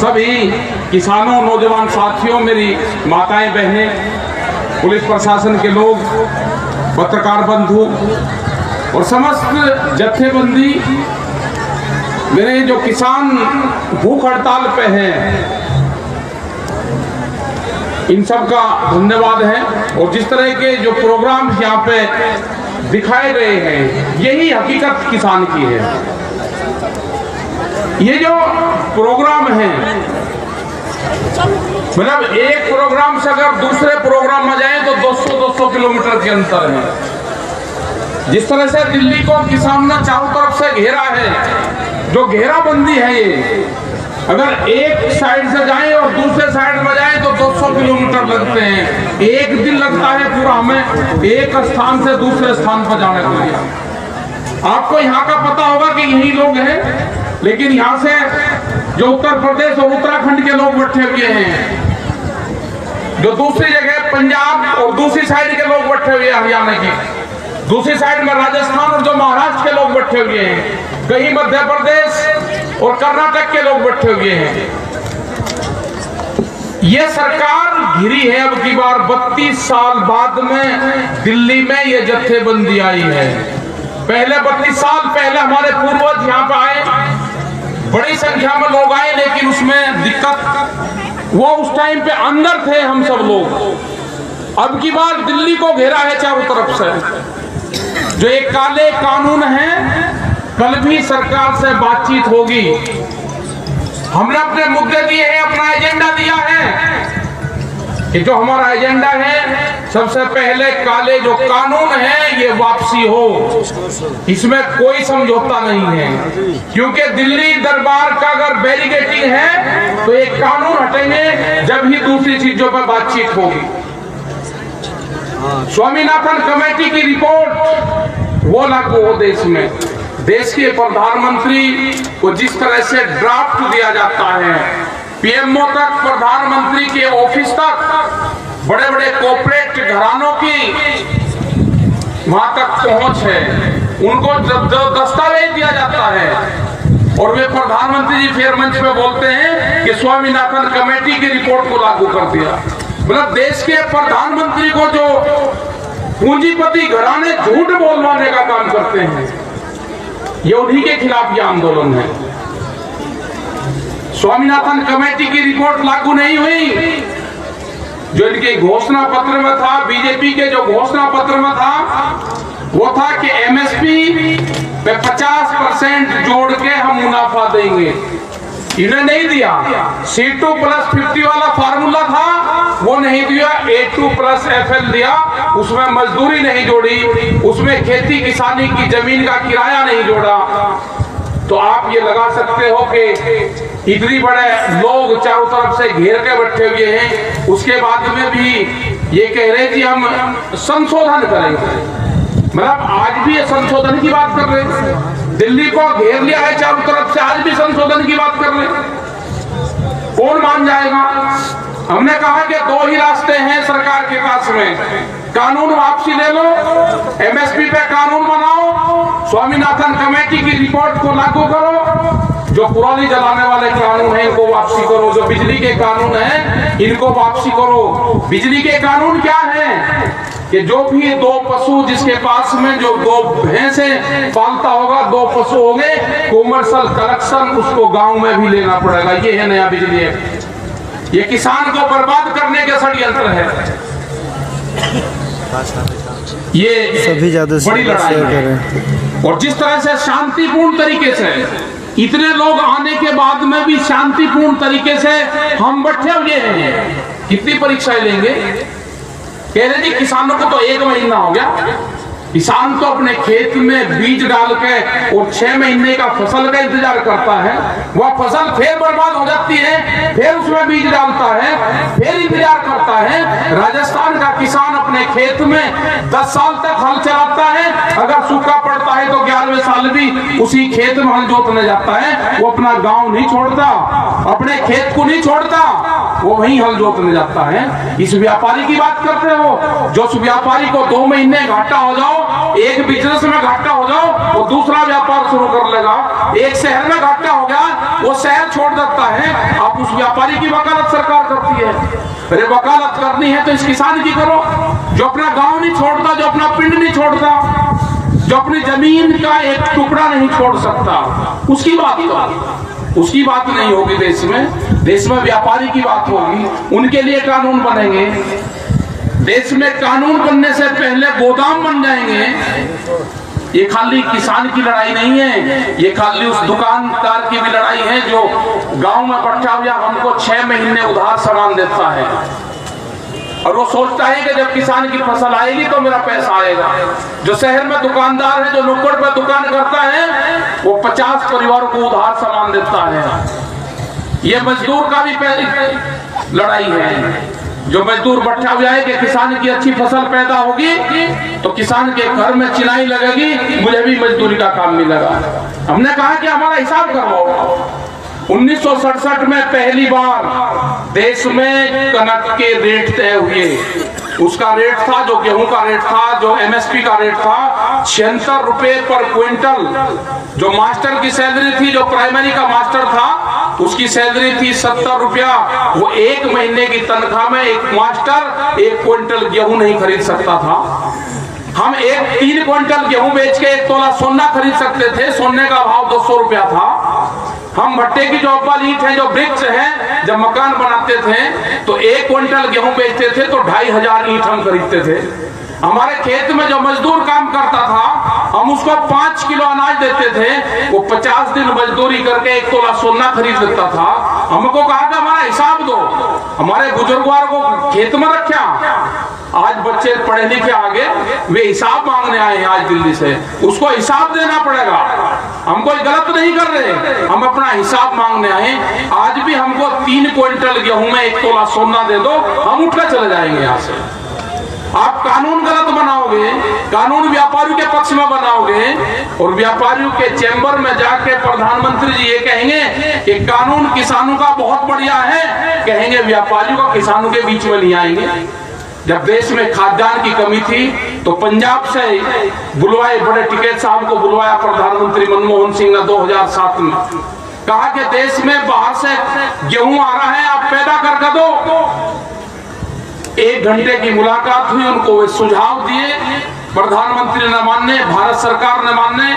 सभी किसानों, नौजवान साथियों, मेरी माताएं, बहनें, पुलिस प्रशासन के लोग, पत्रकार बंधु और समस्त जत्थेबंदी, मेरे जो किसान भूख हड़ताल पे हैं, इन सब का धन्यवाद है। और जिस तरह के जो प्रोग्राम यहाँ पे दिखाए गए हैं, यही हकीकत किसान की है। ये जो प्रोग्राम है, मतलब एक प्रोग्राम से अगर दूसरे प्रोग्राम में जाए तो 200-200 किलोमीटर के अंतर है। जिस तरह से दिल्ली को किसान ने चारों तरफ से घेरा है, जो घेराबंदी है, ये अगर एक साइड से जाएं और दूसरे साइड में जाएं तो 200 किलोमीटर लगते हैं। एक दिन लगता है पूरा हमें एक स्थान से दूसरे स्थान पर जाने के लिए। आपको यहाँ का पता होगा कि यही लोग हैं, लेकिन यहाँ से जो उत्तर प्रदेश और उत्तराखंड के लोग बैठे हुए हैं, जो दूसरी जगह पंजाब और दूसरी साइड के लोग बैठे हुए हैं, हरियाणा की दूसरी साइड में राजस्थान और जो महाराष्ट्र के लोग बैठे हुए हैं, कहीं मध्य प्रदेश और कर्नाटक के लोग बैठे हुए हैं। ये सरकार घिरी है अब की बार 32 साल बाद में दिल्ली में ये जत्थेबंदी आई है। पहले 32 साल पहले हमारे पूर्वज यहाँ पे आए, बड़ी संख्या में लोग आए, लेकिन उसमें दिक्कत, वो उस टाइम पे अंदर थे हम सब लोग। अब की बार दिल्ली को घेरा है चारों तरफ से। जो एक काले कानून है, कल भी सरकार से बातचीत होगी। हमने अपने मुद्दे दिए हैं, अपना एजेंडा दिया है कि जो हमारा एजेंडा है, सबसे पहले काले जो कानून है ये वापसी हो, इसमें कोई समझौता नहीं है। क्योंकि दिल्ली दरबार का अगर बैरिकेडिंग है तो एक कानून हटेंगे जब ही दूसरी चीजों पर बातचीत होगी। स्वामीनाथन कमेटी की रिपोर्ट वो लागू हो देश में। देश के प्रधानमंत्री को जिस तरह से ड्राफ्ट दिया जाता है, पीएमओ तक, प्रधानमंत्री के ऑफिस तक, बड़े बड़े कॉर्पोरेट घरानों की वहां तक पहुंच है, उनको जो दस्तावेज दिया जाता है, और वे प्रधानमंत्री जी फिर मंच पे बोलते हैं कि स्वामीनाथन कमेटी की रिपोर्ट को लागू कर दिया। मतलब देश के प्रधानमंत्री को जो पूंजीपति घराने झूठ बोलवाने का काम करते हैं, ये उन्हीं के खिलाफ ये आंदोलन है। स्वामीनाथन कमेटी की रिपोर्ट लागू नहीं हुई। जो इनके घोषणा पत्र में था, बीजेपी के जो घोषणा पत्र में था, वो था कि एमएसपी पे 50% जोड़ के हम मुनाफा देंगे। इन्हें नहीं दिया। C2+50 वाला फार्मूला था, वो नहीं दिया। A2+FL दिया, उसमें मजदूरी नहीं जोड़ी, उसमें खेती किसानी की जमीन का किराया नहीं जोड़ा। तो आप ये लगा सकते हो कि इतनी बड़े लोग चारों तरफ से घेर के बैठे हुए हैं, उसके बाद में भी ये कह रहे कि हम संशोधन करेंगे। मतलब आज भी ये संशोधन की बात कर रहे हैं। दिल्ली को घेर लिया है चारों तरफ से, आज भी संशोधन की बात कर रहे हैं। कौन मान जाएगा? हमने कहा कि दो ही रास्ते हैं सरकार के पास में, कानून वापसी ले लो, एमएसपी पे कानून बनाओ, स्वामीनाथन कमेटी की रिपोर्ट को लागू करो, जो पुरानी जलाने वाले कानून हैं इनको वापसी करो, जो बिजली के कानून हैं इनको वापसी करो। बिजली के कानून क्या है कि जो भी दो पशु, जिसके पास में जो दो भैंसे पालता होगा, दो पशु होंगे, कॉमर्शियल कलेक्शन उसको गांव में भी लेना पड़ेगा। ये है नया बिजली एक्ट। ये किसान को बर्बाद करने के षड्यंत्र है। ये सभी ज्यादा बड़ी लड़ाई है। और जिस तरह से शांतिपूर्ण तरीके से इतने लोग आने के बाद में भी शांतिपूर्ण तरीके से हम बैठे हुए हैं, कितनी परीक्षाएं लेंगे? कह रहे जी किसानों को तो 1 महीना हो गया। किसान तो अपने खेत में बीज डाल के और 6 महीने का फसल का इंतजार करता है। वह फसल फिर बर्बाद हो जाती है, फिर उसमें बीज डालता है, फिर इंतजार करता है। राजस्थान का किसान अपने खेत में 10 साल तक हल चलाता है, अगर सूखा पड़ता है तो 11वें साल भी उसी खेत में हल जोतने जाता है। वो अपना गांव नहीं छोड़ता, अपने खेत को नहीं छोड़ता, वो वहीं हल जोतने जाता है। इस व्यापारी की बात करते हो, जो उस व्यापारी को 2 महीने घाटा हो जाओ जाओ, एक बिजनेस में घाटा हो जाओ, वो दूसरा व्यापार शुरू कर लेगा। एक शहर में घाटा हो गया, वो शहर छोड़ देता है, आप उस व्यापारी की वकालत सरकार करती है। अरे वकालत करनी है तो इस किसान की करो, जो अपना गांव नहीं छोड़ता, जो अपना पिंड नहीं छोड़ता, जो अपनी जमीन का एक टुकड़ा नहीं छोड़ सकता, उसकी बात करो। उसकी बात नहीं होगी देश में। देश में व्यापारी की बात होगी, उनके लिए कानून बनेंगे। देश में कानून बनने से पहले गोदाम बन जाएंगे। ये खाली किसान की लड़ाई नहीं है, ये खाली उस दुकानदार की भी लड़ाई है जो गांव में बैठा हुआ हमको 6 महीने उधार सामान देता है और वो सोचता है कि जब किसान की फसल आएगी तो मेरा पैसा आएगा। जो शहर में दुकानदार है, जो नुक्कड़ पर दुकान करता है, वो 50 परिवारों को उधार सामान देता है। ये मजदूर का भी लड़ाई है। जो मजदूर बैठा हुआ है कि किसान की अच्छी फसल पैदा होगी तो किसान के घर में चिनाई लगेगी, मुझे भी मजदूरी का काम मिलेगा। हमने कहा कि हमारा हिसाब करवाओ। 1967 में पहली बार देश में कनक के रेट तय हुए। उसका रेट था, जो गेहूं का रेट था, जो एमएसपी का रेट था 76 रुपए पर क्विंटल। जो मास्टर की सैलरी थी, जो प्राइमरी का मास्टर था, उसकी सैलरी थी 70 रुपया। वो 1 महीने की तनख्वाह में एक मास्टर 1 क्विंटल गेहूं नहीं खरीद सकता था। हम 3 क्विंटल गेहूं बेच के 1 तोला सोना खरीद सकते थे। सोने का भाव 200 रुपया था। हम भट्टे की जो अव्वल ईंट है, जो ब्रिक्स है, जब मकान बनाते थे तो 1 क्विंटल गेहूं बेचते थे तो 2500 ईंट हम खरीदते थे। हमारे खेत में जो मजदूर काम करता था, हम उसको 5 किलो अनाज देते थे, वो 50 दिन मजदूरी करके 1 तोला सोना खरीद लेता था। हमको कहा कि हमारा हिसाब दो। हमारे बुजुर्गों को खेत में रखा। आज बच्चे पढ़े लिखे आगे, वे हिसाब मांगने आए हैं आज दिल्ली से, उसको हिसाब देना पड़ेगा। हम कोई गलत नहीं कर रहे, हम अपना हिसाब मांगने आए। आज भी हमको 3 क्विंटल गेहूं में 1 तोला सोना दे दो, हम उठकर चले जाएंगे यहाँ से। आप कानून गलत बनाओगे, कानून व्यापारियों के पक्ष में बनाओगे और व्यापारियों के चैम्बर में जाके प्रधानमंत्री जी ये कहेंगे कि कानून किसानों का बहुत बढ़िया है, कहेंगे व्यापारियों का किसानों के बीच में नहीं आएंगे। जब देश में खाद्यान्न की कमी थी तो पंजाब से बुलवाए, बड़े टिकैत साहब को बुलवाया प्रधानमंत्री मनमोहन सिंह ने 2007 में। कहा कि देश में बाहर से गेहूं आ रहा है, आप पैदा करके दो। 1 घंटे की मुलाकात हुई, उनको वे सुझाव दिए, प्रधानमंत्री ने माने, भारत सरकार ने माने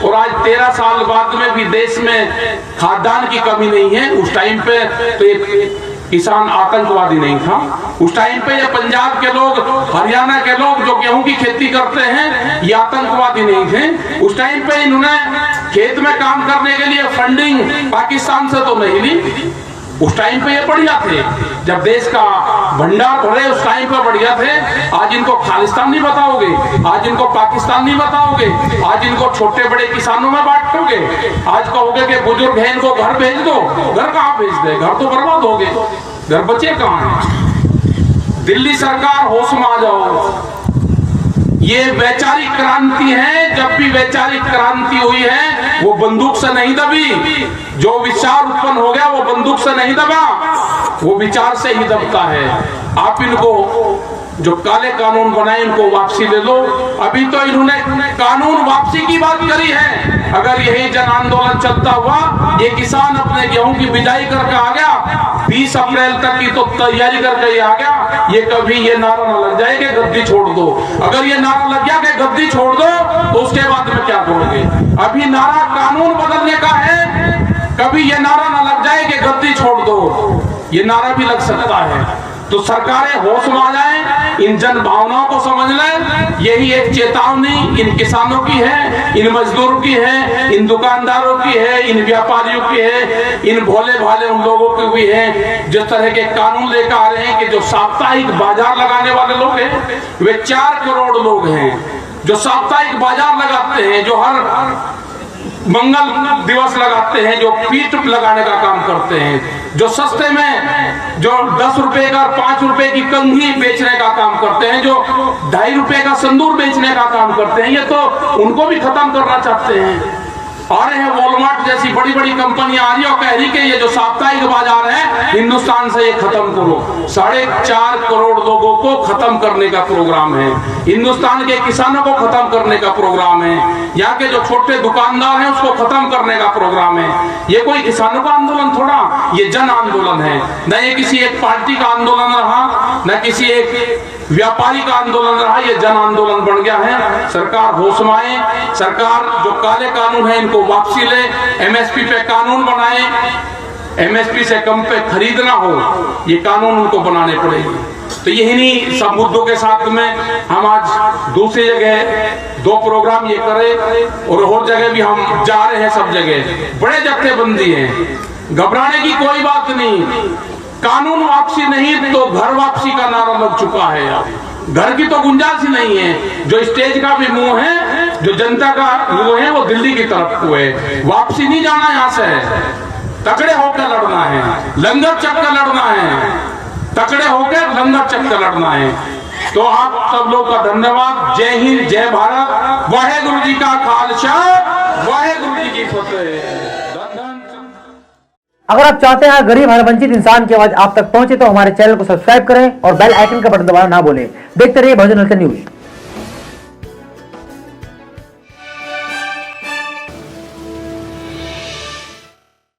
और आज 13 साल बाद में भी देश में खाद्यान्न की कमी नहीं है। उस टाइम पे तो एक किसान आतंकवादी नहीं था। उस टाइम पे ये पंजाब के लोग, हरियाणा के लोग जो गेहूं की खेती करते हैं, ये आतंकवादी नहीं थे। उस टाइम पे इन्होंने खेत में काम करने के लिए फंडिंग पाकिस्तान से तो नहीं ली। उस टाइम पे ये बढ़िया थे, जब देश का भंडार भरे उस टाइम पे बढ़िया थे। आज इनको खालिस्तान नहीं बताओगे, आज इनको पाकिस्तान नहीं बताओगे, आज इनको छोटे बड़े किसानों में बांटोगे। आज कहोगे कि बुजुर्ग है, इनको घर भेज दो। घर कहाँ भेज दे? घर तो बर्बाद हो गए, घर बचे कहाँ हैं? दिल्ली सरकार होश में आ जाओ। ये वैचारिक क्रांति है। जब भी वैचारिक क्रांति हुई है वो बंदूक से नहीं दबी। जो विचार उत्पन्न हो गया वो बंदूक से नहीं दबा, वो विचार से ही दबता है। आप इनको जो काले कानून बनाए इनको वापसी ले लो। अभी तो इन्होंने कानून वापसी की बात करी है। अगर यही जन आंदोलन चलता हुआ, ये किसान अपने गेहूं की बिजाई करके आ गया, 20 अप्रैल तक की तो तैयारी करके आ गया, ये कभी ये नारा न लग जाए कि गद्दी छोड़ दो। अगर ये नारा लग गया कि गद्दी छोड़ दो तो उसके बाद में क्या करोगे? अभी नारा कानून बदलने का है, कभी ये नारा न लग जाए कि गद्दी छोड़ दो, ये नारा भी लग सकता है। तो सरकारें होश में आ जाएं, इन जन भावनाओं को समझ लें। यही एक चेतावनी इन किसानों की है, इन मजदूरों की है, इन दुकानदारों की है, इन व्यापारियों की है, इन भोले भाले उन लोगों की भी है। जिस तरह के कानून लेकर आ रहे हैं कि जो साप्ताहिक बाजार लगाने वाले लोग हैं, वे 4 करोड़ लोग हैं जो साप्ताहिक बाजार लगाते हैं, जो हर मंगल दिवस लगाते हैं, जो पीठ लगाने का काम करते हैं, जो सस्ते में जो 10 रुपए का 5 रुपए की कंघी बेचने का काम करते हैं, जो 2.5 रुपए का संदूर बेचने का काम करते हैं। ये तो उनको भी खत्म करना चाहते हैं। आ रहे हैं वॉलमार्ट जैसी बड़ी बड़ी कंपनियां आ रही और कह रही कि ये जो साप्ताहिक बाजार है हिंदुस्तान से ये खत्म करो। 4.5 करोड़ लोगों को खत्म करने का प्रोग्राम है, हिंदुस्तान के किसानों को खत्म करने का प्रोग्राम है, यहाँ के जो छोटे दुकानदार हैं उसको खत्म करने का प्रोग्राम है। ये कोई किसानों का आंदोलन थोड़ा, ये जन आंदोलन है। न ये किसी एक पार्टी का आंदोलन रहा, न किसी एक व्यापारी का आंदोलन रहा, ये जन आंदोलन बन गया है। सरकार होश में आए, सरकार जो काले कानून है इनको वापसी ले, एमएसपी पे कानून बनाए, एमएसपी से कम पे खरीदना हो, ये कानून उनको बनाने पड़ेंगे। तो यही सब मुद्दों के साथ में हम आज दूसरी जगह 2 प्रोग्राम ये करें और जगह भी हम जा रहे हैं। सब जगह बड़े जत्थेबंदी हैं, घबराने की कोई बात नहीं। कानून वापसी नहीं तो घर वापसी का नारा लग चुका है। घर की तो गुंजाइश ही नहीं है। जो स्टेज का भी मुंह है, जो जनता का मुंह है, वो दिल्ली की तरफ को है। वापसी नहीं जाना यहाँ से, तकड़े होकर लड़ना है, लंगर चक्कर लड़ना है, तकड़े होकर लंगर चक्कर लड़ना है। तो आप सब लोग का धन्यवाद। जय हिंद, जय भारत, वाहेगुरु जी का खालसा, वाहेगुरु जी की फतेह। अगर आप चाहते हैं गरीब हर वंचित इंसान की आवाज आप तक पहुंचे तो हमारे चैनल को सब्सक्राइब करें और बेल आइकन का बटन दबाना ना भूलें। देखते रहिए बहुजन हलचल न्यूज।